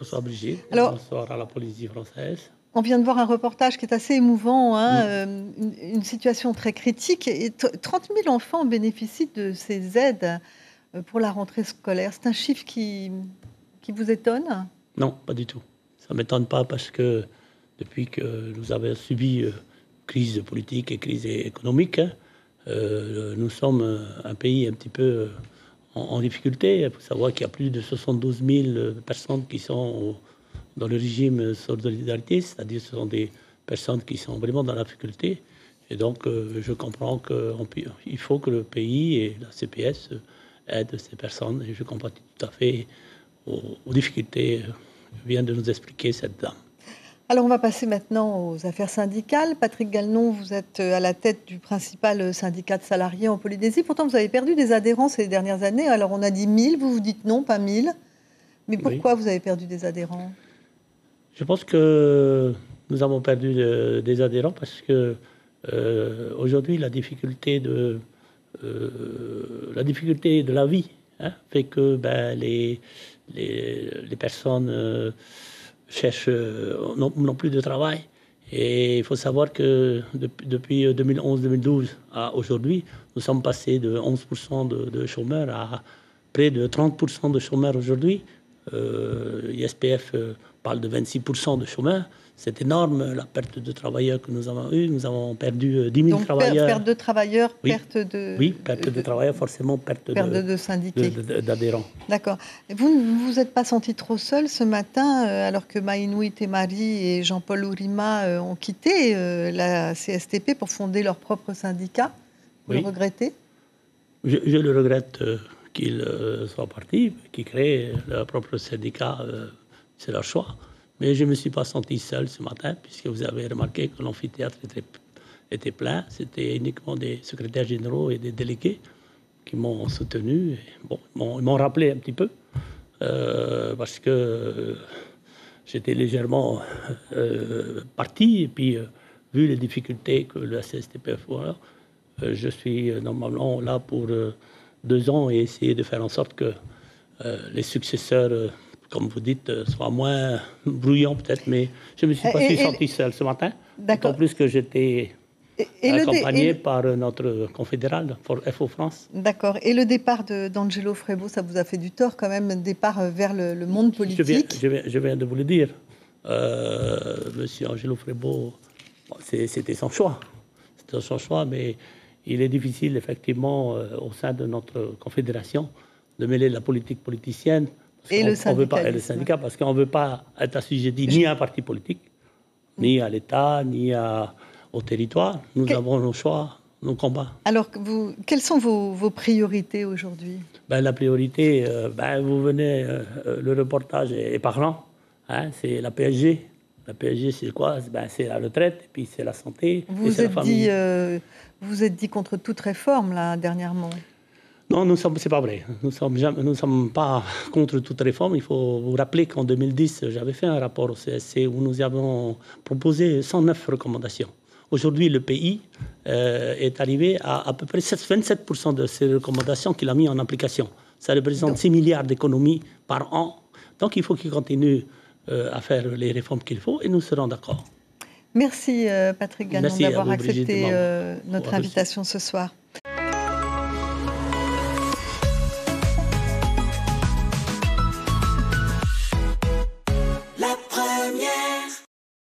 Bonsoir Brigitte. Alors, bonsoir à la Polynésie française. on vient de voir un reportage qui est assez émouvant, hein, une situation très critique. Et 30 000 enfants bénéficient de ces aides pour la rentrée scolaire. C'est un chiffre qui vous étonne? Non, pas du tout. Ça ne m'étonne pas parce que depuis que nous avons subi crise politique et crise économique, hein, nous sommes un pays un petit peu en difficulté. Il faut savoir qu'il y a plus de 72 000 personnes qui sont dans le régime solidarité, c'est-à-dire ce sont des personnes qui sont vraiment dans la difficulté. Et donc, je comprends qu'il faut que le pays et la CPS aident ces personnes. Et je comprends tout à fait aux difficultés que vient de nous expliquer cette dame. Alors, on va passer maintenant aux affaires syndicales. Patrick Galenon, vous êtes à la tête du principal syndicat de salariés en Polynésie. Pourtant, vous avez perdu des adhérents ces dernières années. Alors, on a dit 1000, vous dites non, pas 1000. Mais pourquoi vous avez perdu des adhérents? Je pense que nous avons perdu des adhérents parce que aujourd'hui, la difficulté de la vie fait que les personnes cherchent, n'ont plus de travail. Et il faut savoir que depuis 2011-2012 à aujourd'hui, nous sommes passés de 11% de chômeurs à près de 30% de chômeurs aujourd'hui. ISPF parle de 26% de chômeurs. C'est énorme la perte de travailleurs que nous avons eue. Nous avons perdu 10 000 travailleurs. Perte de travailleurs, oui. perte de... Oui, perte de travailleurs, forcément perte de syndiqués. D'adhérents. D'accord. Vous ne vous êtes pas senti trop seul ce matin, alors que Mainouï Temari et Jean-Paul Ourima ont quitté la CSTP pour fonder leur propre syndicat? Vous le regrettez? Je le regrette qu'ils soient partis, qu'ils créent leur propre syndicat. C'est leur choix. Mais je ne me suis pas senti seul ce matin, puisque vous avez remarqué que l'amphithéâtre était plein. C'était uniquement des secrétaires généraux et des délégués qui m'ont soutenu. Et bon, ils m'ont rappelé un petit peu, parce que j'étais légèrement parti. Et puis, vu les difficultés que le CSTPF a, je suis normalement là pour 2 ans et essayer de faire en sorte que les successeurs... comme vous dites, soit moins bruyant peut-être, mais je ne me suis pas senti seul ce matin. D'autant plus que j'étais accompagné par notre confédéral, FO France. D'accord. Et le départ d'Angelo Frebo, ça vous a fait du tort quand même, le départ vers le monde politique? Je viens de vous le dire. Monsieur Angelo Frebo, c'était son choix. C'était son choix, mais il est difficile effectivement au sein de notre confédération de mêler la politique politicienne. Et le syndicat, parce qu'on ne veut pas être assujetti ni à un parti politique, ni à l'État, ni au territoire. Nous avons nos choix, nos combats. Alors, quelles sont vos priorités aujourd'hui? La priorité, vous venez, le reportage est parlant. Hein, c'est la PSG. La PSG, c'est quoi? C'est la retraite, et puis c'est la santé, et c'est la famille. Vous vous êtes dit contre toute réforme, là, dernièrement? Non, c'est pas vrai. Nous ne sommes pas contre toute réforme. Il faut vous rappeler qu'en 2010, j'avais fait un rapport au CSC où nous avons proposé 109 recommandations. Aujourd'hui, le pays est arrivé à peu près 27% de ces recommandations qu'il a mis en application. Ça représente 6 milliards d'économies par an. Donc, il faut qu'il continue à faire les réformes qu'il faut et nous serons d'accord. Merci Patrick Galenon d'avoir accepté notre invitation ce soir.